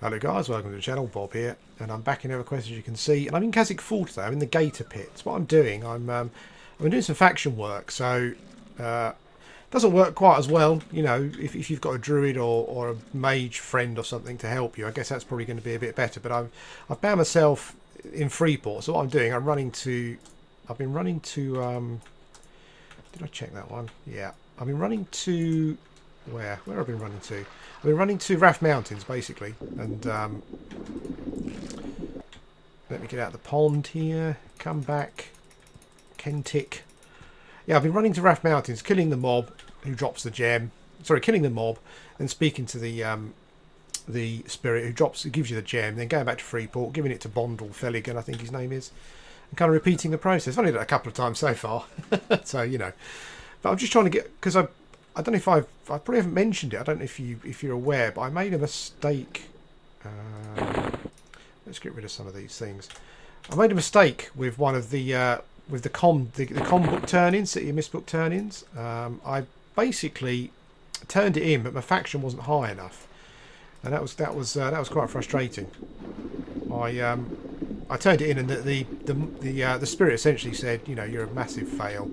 Hello guys, welcome to the channel. Bob here, and I'm back in Everquest as you can see, and I'm in Kasich 4 today. I'm in the Gator pits. What I'm doing, I've been doing some faction work, so doesn't work quite as well. You know, if you've got a druid or a mage friend or something to help you, I guess that's probably going to be a bit better. But I've found myself in Freeport, so what I'm doing, I've been running to. Did I check that one? Yeah, I've been running to. Where have I been running to? I've been running to Raft Mountains, basically. And let me get out the pond here. Come back. Kentic. Yeah, I've been running to Raft Mountains, killing the mob who drops the gem. Sorry, killing the mob and speaking to the spirit who gives you the gem. Then going back to Freeport, giving it to Bondle Felligan, I think his name is, and kind of repeating the process. I've only done it a couple of times so far, so you know. But I'm just trying to get, because I don't know if I probably haven't mentioned it. I don't know if you're aware, but I made a mistake. Let's get rid of some of these things. I made a mistake with one of the with the com book turn-ins, City of Mist book turn-ins. I basically turned it in, but my faction wasn't high enough, and that was quite frustrating. I turned it in, and the spirit essentially said, you know, you're a massive fail.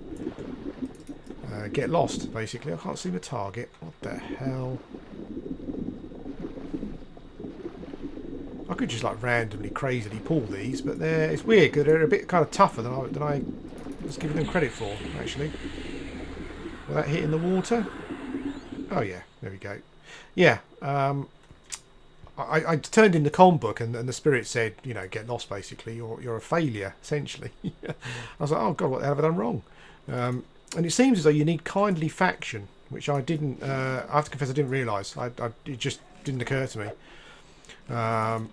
Get lost, basically. I can't see the target. What the hell? I could just like randomly, crazily pull these, but it's weird because they're a bit kind of tougher than I was giving them credit for, actually. Without hitting the water. Oh yeah, there we go. Yeah, I turned in the com book, and the spirit said, you know, get lost, basically. You're a failure, essentially. I was like, oh god, what the hell have I done wrong? And it seems as though you need kindly faction, which I didn't. I have to confess, I didn't realise. It just didn't occur to me. And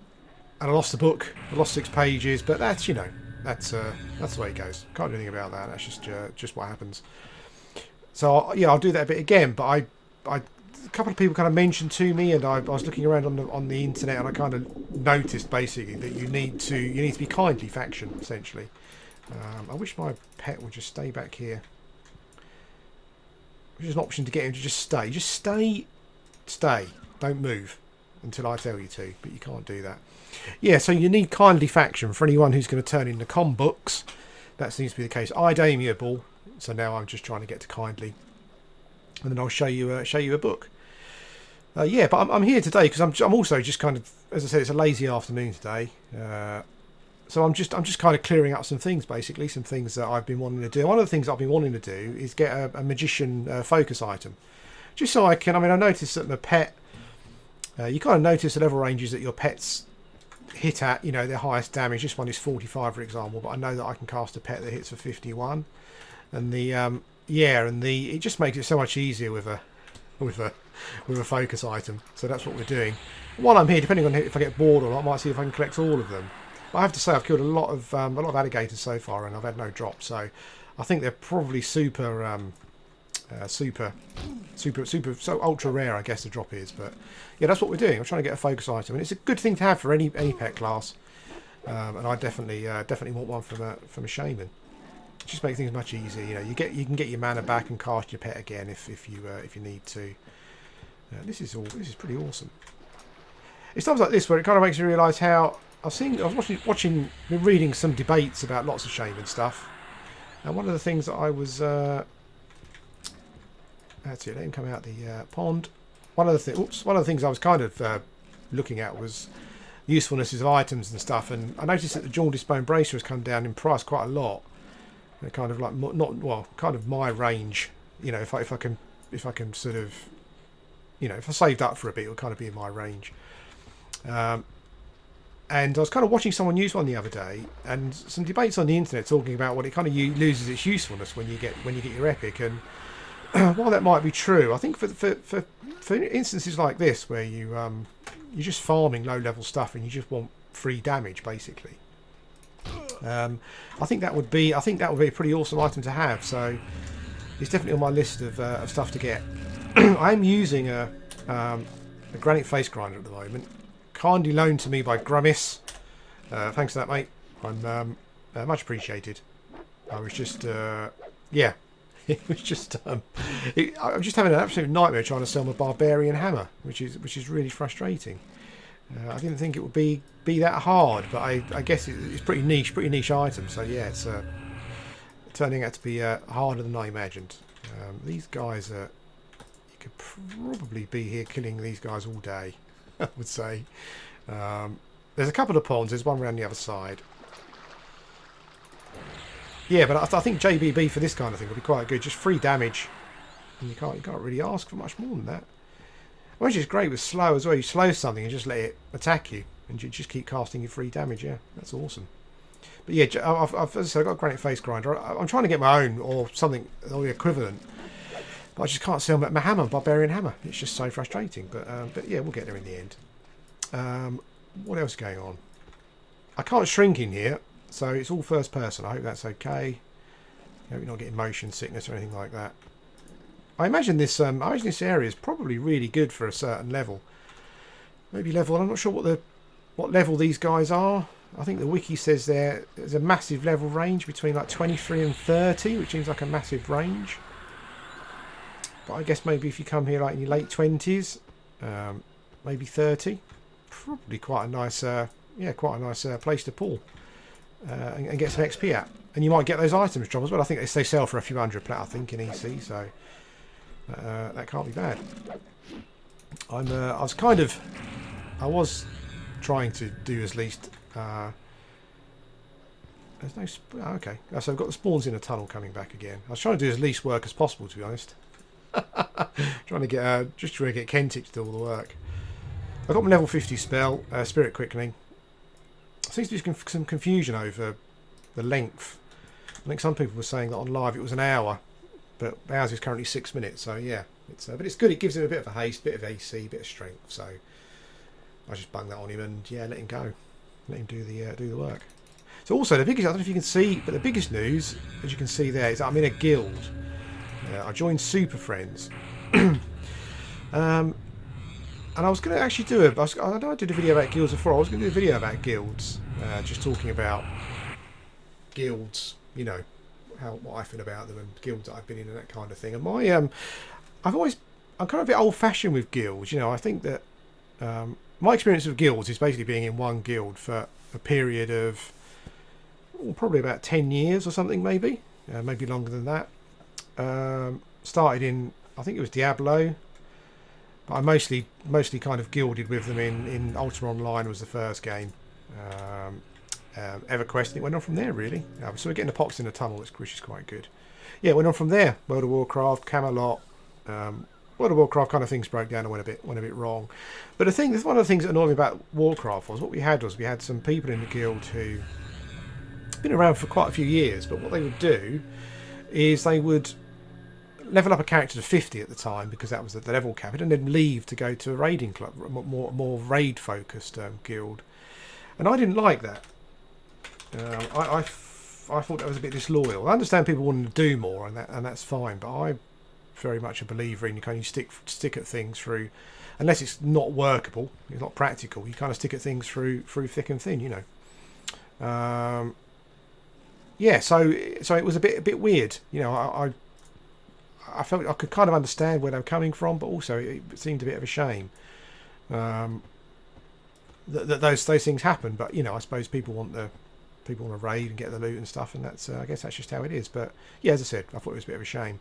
I lost the book. I lost 6 pages, but that's, you know, that's the way it goes. Can't do anything about that. That's just what happens. So yeah, I'll do that a bit again. But a couple of people kind of mentioned to me, and I was looking around on the internet, and I kind of noticed basically that you need to be kindly faction, essentially. I wish my pet would just stay back here. Which is an option to get him to just stay. Just stay. Don't move until I tell you to, but you can't do that. Yeah, so you need kindly faction for anyone who's going to turn in the com books. That seems to be the case. I'd amiable, so now I'm just trying to get to kindly, and then I'll show you a book. Yeah, but I'm here today because I'm also just kind of, as I said, it's a lazy afternoon today. So I'm just kind of clearing up some things, basically, some things that I've been wanting to do. One of the things I've been wanting to do is get a magician focus item, just so I can. I mean, I noticed that my pet, you kind of notice the level ranges that your pets hit at. You know, their highest damage. This one is 45, for example, but I know that I can cast a pet that hits for 51, and it just makes it so much easier with a focus item. So that's what we're doing. While I'm here, depending on if I get bored or not, I might see if I can collect all of them. I have to say I've killed a lot of alligators so far, and I've had no drops. So I think they're probably super ultra rare, I guess the drop is. But yeah, that's what we're doing. I'm trying to get a focus item, and it's a good thing to have for any pet class. And I definitely want one from a shaman. It just makes things much easier. You know, you can get your mana back and cast your pet again if you need to. This is pretty awesome. It's times like this where it kind of makes you realise how. I was been reading some debates about lots of shaman stuff, and one of the things that I was that's it. Let him come out the pond. One of the things I was kind of looking at was usefulnesses of items and stuff, and I noticed that the Jaundice Bone Bracer has come down in price quite a lot. They're kind of like kind of my range. You know, if I can sort of, you know, if I saved up for a bit, it would kind of be in my range. And I was kind of watching someone use one the other day, and some debates on the internet talking about what it kind of loses its usefulness when you get your epic. And while that might be true, I think for instances like this where you're just farming low level stuff and you just want free damage, basically, I think that would be a pretty awesome item to have. So it's definitely on my list of stuff to get. I am using a granite face grinder at the moment. Kindly loaned to me by Grummis. Thanks for that, mate. I'm much appreciated. I was just yeah, it was just I'm just having an absolute nightmare trying to sell my barbarian hammer, which is really frustrating. I didn't think it would be that hard, but I guess it's pretty niche item. So yeah, it's turning out to be harder than I imagined. These guys are. You could probably be here killing these guys all day. I would say. There's a couple of ponds. There's one around the other side. Yeah, but I think JBB for this kind of thing would be quite good. Just free damage, and you can't really ask for much more than that. Which is great with slow as well. You slow something and just let it attack you, and you just keep casting your free damage. Yeah, that's awesome. But yeah, as I said, I've got a Granite Face Grinder. I'm trying to get my own or something or the equivalent, but I just can't sell my hammer, Barbarian Hammer. It's just so frustrating. But yeah, we'll get there in the end. What else is going on? I can't shrink in here, so it's all first person. I hope that's okay. I hope you're not getting motion sickness or anything like that. I imagine this area is probably really good for a certain level. Maybe level. I'm not sure what level these guys are. I think the wiki says there's a massive level range between like 23 and 30, which seems like a massive range. But I guess maybe if you come here like in your late 20s, maybe 30, probably quite a nice place to pull and get some XP at. And you might get those items drop as well. I think they sell for a few hundred plat, I think, in EC, so that can't be bad. I was trying to do as least. There's no. Okay, so I've got the spawns in a tunnel coming back again. I was trying to do as least work as possible, to be honest. trying to get Kentic to do all the work. I've got my level 50 spell, Spirit Quickening. Seems to be some confusion over the length. I think some people were saying that on live it was an hour, but ours is currently 6 minutes. So yeah, but it's good. It gives him a bit of a haste, bit of AC, bit of strength. So I just bung that on him and yeah, let him go, let him do the work. So also the biggest, I don't know if you can see, but the biggest news, as you can see there, is that I'm in a guild. I joined Super Friends. And I was going to actually I know I did a video about guilds before. I was going to do a video about guilds, just talking about guilds, you know, what I feel about them and guilds that I've been in and that kind of thing. And I'm kind of a bit old-fashioned with guilds. You know, I think that my experience of guilds is basically being in one guild for a period of probably about 10 years or something, maybe longer than that. Started in, I think it was Diablo. But I mostly kind of guilded with them in Ultima Online was the first game. Everquest, and it went on from there really. So we're getting the pops in the tunnel, which is quite good. Yeah, it went on from there. World of Warcraft, Camelot, World of Warcraft kind of things broke down and went a bit wrong. But one of the things that annoyed me about Warcraft was we had some people in the guild who been around for quite a few years, but what they would do is they would level up a character to 50 at the time because that was the level cap, and then leave to go to a raiding club, more raid focused guild, and I didn't like that. I thought that was a bit disloyal. I understand people wanting to do more, and that's fine, but I'm very much a believer in you kind of stick at things through, unless it's not workable, it's not practical. You kind of stick at things through thick and thin, you know. Yeah, so it was a bit weird, you know. I felt I could kind of understand where they were coming from, but also it seemed a bit of a shame that those things happen. But you know, I suppose people want to raid and get the loot and stuff, and that's I guess that's just how it is. But yeah, as I said, I thought it was a bit of a shame.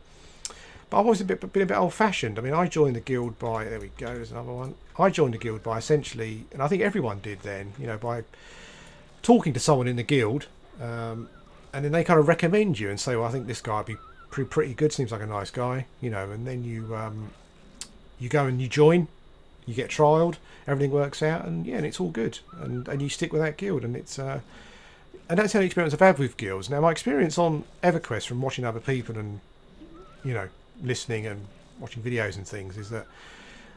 But I've always been a bit old-fashioned. I mean, I joined the guild by, there we go, there's another one. I joined the guild by essentially, and I think everyone did then, you know, by talking to someone in the guild, and then they kind of recommend you and say, well, I think this guy would be pretty good, seems like a nice guy, you know, and then you go and you join, you get trialed, everything works out, and yeah, and it's all good, and you stick with that guild, and it's and that's the only experience I've had with guilds. Now my experience on Everquest from watching other people and, you know, listening and watching videos and things is that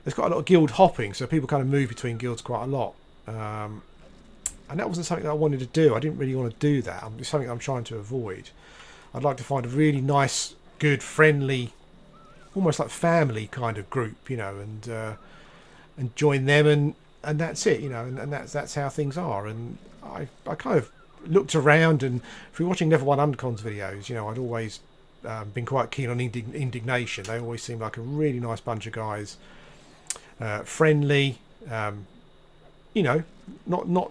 there's quite a lot of guild hopping, so people kind of move between guilds quite a lot, and that wasn't something that I wanted to do. I didn't really want to do that. It's something I'm trying to avoid. I'd like to find a really nice, good, friendly, almost like family kind of group, you know, and join them, and that's it, you know, and that's how things are. And I kind of looked around, and through watching Level 1 Undercons videos, you know, I'd always been quite keen on Indignation. They always seemed like a really nice bunch of guys, friendly, you know, not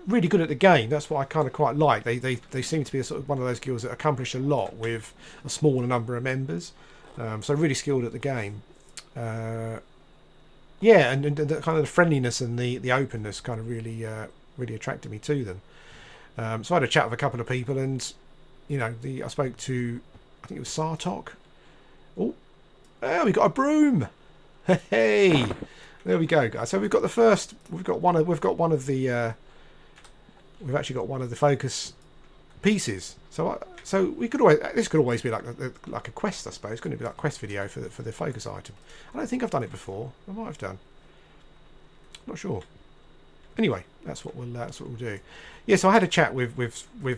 really good at the game. That's what I kind of quite like. They seem to be a sort of one of those guilds that accomplish a lot with a smaller number of members. So really skilled at the game. Yeah, and the kind of the friendliness and the openness kind of really really attracted me to them. So I had a chat with a couple of people, and you know, I spoke to, I think it was Sartok. Oh, we got a broom. Hey, there we go, guys. So we've got the first. We've actually got one of the focus pieces. So we could always, this could always be like a quest, I suppose. It's going to be like a quest video for the focus item. I don't think I've done it before. I might have done. Not sure. Anyway, that's what we'll do. Yeah. So I had a chat with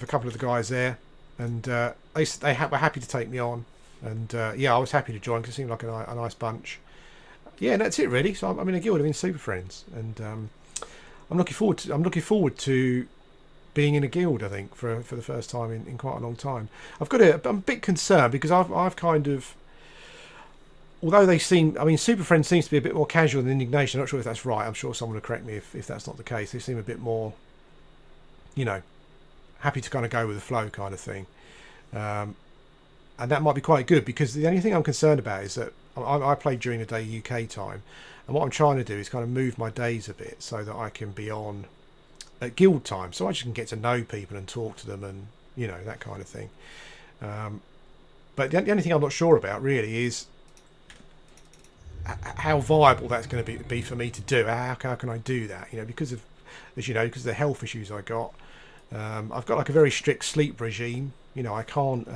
a couple of the guys there, and they were happy to take me on, and yeah, I was happy to join because it seemed like a nice bunch. Yeah, and that's it really. So I'm in a guild. I'm in Super Friends, and I'm looking forward to being in a guild. I think for the first time in quite a long time. I'm a bit concerned because I've kind of, although they seem, I mean, Super Friends seems to be a bit more casual than Indignation. I'm not sure if that's right. I'm sure someone will correct me if that's not the case. They seem a bit more, you know, happy to kind of go with the flow kind of thing, and that might be quite good because the only thing I'm concerned about is that I play during the day UK time, and what I'm trying to do is kind of move my days a bit so that I can be on at guild time, so I just can get to know people and talk to them, and you know, that kind of thing. But the only thing I'm not sure about really is how viable that's going to be for me to do. How can I do that? You know, because of, as you know, because of the health issues I got. I've got like a very strict sleep regime. You know, I can't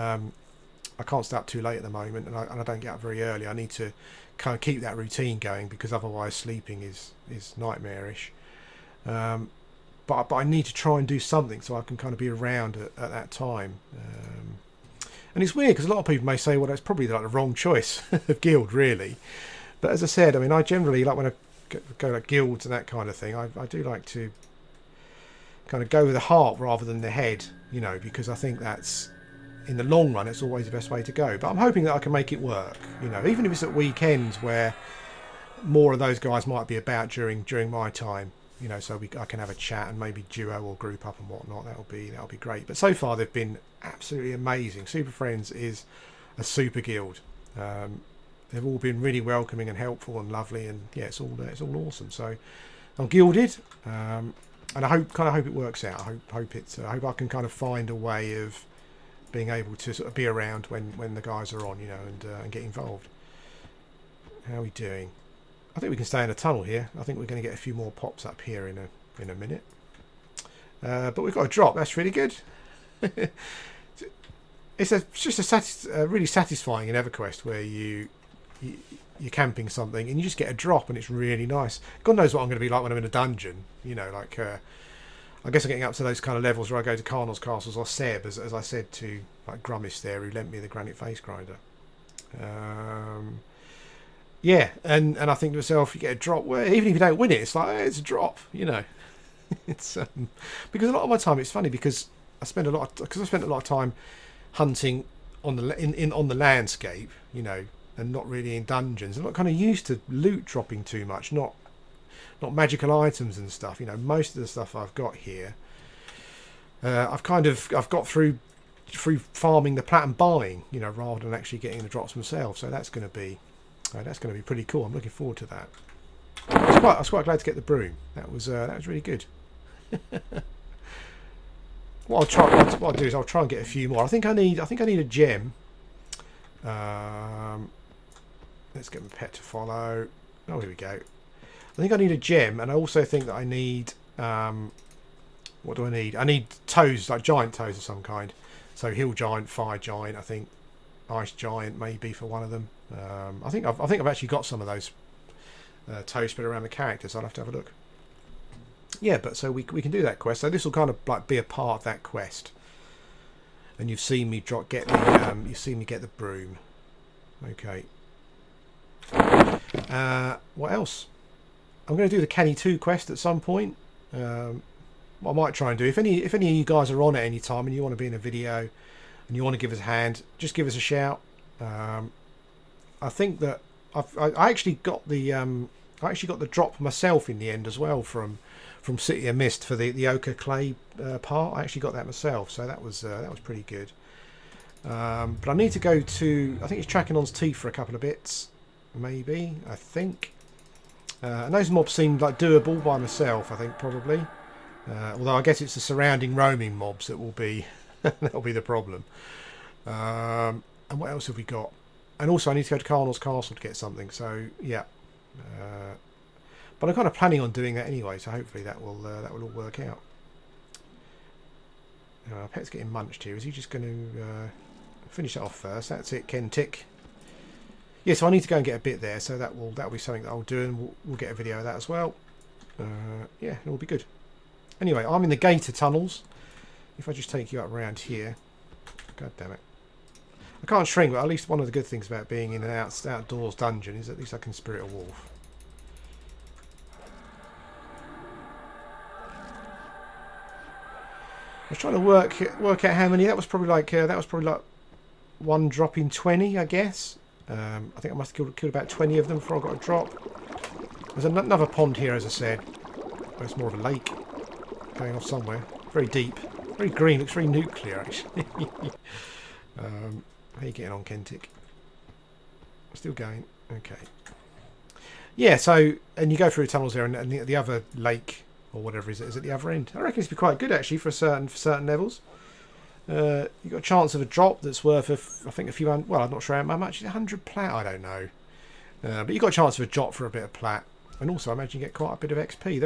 stay up too late at the moment, and I don't get up very early. I need to kind of keep that routine going because otherwise sleeping is nightmarish. But I need to try and do something so I can kind of be around at that time. And it's weird because a lot of people may say, well, that's probably like the wrong choice of guild, really. But as I said, I mean, I generally like when I go like guilds and that kind of thing. I do like to kind of go with the heart rather than the head, you know, because I think that's, in the long run, it's always the best way to go. But I'm hoping that I can make it work, you know, even if it's at weekends where more of those guys might be about during my time. You know, so I can have a chat and maybe duo or group up and whatnot. That'll be great. But so far they've been absolutely amazing. Super Friends is a super guild. They've all been really welcoming and helpful and lovely, and yeah, it's all awesome. So I'm guilded, and I hope it works out. I hope I can kind of find a way of being able to sort of be around when the guys are on, you know, and get involved. How are we doing? I think we can stay in a tunnel here. I think we're going to get a few more pops up here in a minute. But we've got a drop. That's really good. It's just really satisfying in Everquest where you're camping something and you just get a drop and it's really nice. God knows what I'm going to be like when I'm in a dungeon. You know, like I guess I'm getting up to those kind of levels where I go to Carnal's Castles or Seb, as I said to like Grummis there, who lent me the granite face grinder. Yeah, and I think to myself, you get a drop. Well, even if you don't win it, it's like, it's a drop, you know. It's because a lot of my time, it's funny because I spent a lot of time hunting on the landscape, you know, and not really in dungeons. I'm not kind of used to loot dropping too much, not magical items and stuff. You know, most of the stuff I've got here, I've got through farming the plat and buying, you know, rather than actually getting the drops myself. So that's going to be pretty cool. I'm looking forward to that. I was quite glad to get the broom. That was really good. What I'll do is I'll try and get a few more. I think I need a gem. Let's get my pet to follow. Oh, here we go. I think I need a gem, and I also think that I need what do I need? I need toes, like giant toes of some kind. So hill giant, fire giant, I think ice giant maybe for one of them. I think I've actually got some of those toes spread around the characters. I'll have to have a look. Yeah, but so we can do that quest. So this will kind of like be a part of that quest. And you've seen me get the broom. Okay. What else? I'm going to do the Canny 2 quest at some point. What I might try and do, if any of you guys are on at any time and you want to be in a video and you want to give us a hand, just give us a shout. I think that I actually got the drop myself in the end as well from from City of Mist for the ochre clay part. I actually got that myself, so that was pretty good. But I need to go to, I think it's tracking on's teeth for a couple of bits, maybe, I think. And those mobs seem like doable by myself, I think, probably. Although I guess it's the surrounding roaming mobs that will be that'll be the problem. And what else have we got? And also I need to go to Carnel's Castle to get something, so yeah. But I'm kind of planning on doing that anyway, so hopefully that will all work out. Pet's getting munched here. Is he just going to finish it off first? That's it, Kentic. Yeah, so I need to go and get a bit there, so that'll be something that I'll do, and we'll get a video of that as well. Yeah, it'll be good. Anyway, I'm in the Gator tunnels. If I just take you up around here. God damn it. I can't shrink, but at least one of the good things about being in an outdoors dungeon is at least I can spirit a wolf. I was trying to work out how many. That was probably like one drop in 20, I guess. I think I must have killed about 20 of them before I got a drop. There's another pond here, as I said. It's more of a lake going off somewhere. Very deep, very green. Looks very nuclear, actually. How are you getting on, Kentic? Still going. Okay. Yeah. So, and you go through the tunnels there, and the other lake or whatever is at the other end. I reckon it's be quite good actually for certain levels. You've got a chance of a drop that's worth I think a few hundred. Well, I'm not sure how much. 100 plat. I don't know. But you've got a chance of a drop for a bit of plat, and also I imagine you get quite a bit of XP.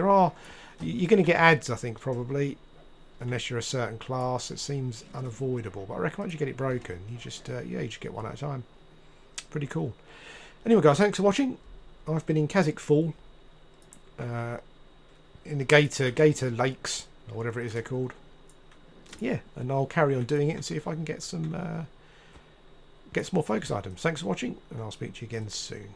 You're going to get ads, I think, probably, unless you're a certain class. It seems unavoidable, but I reckon once you get it broken, you just get one at a time. Pretty cool. Anyway, guys, thanks for watching. I've been in Kazakh Fall, in the Gator Lakes, or whatever it is they're called. Yeah, and I'll carry on doing it and see if I can get some more focus items. Thanks for watching, and I'll speak to you again soon.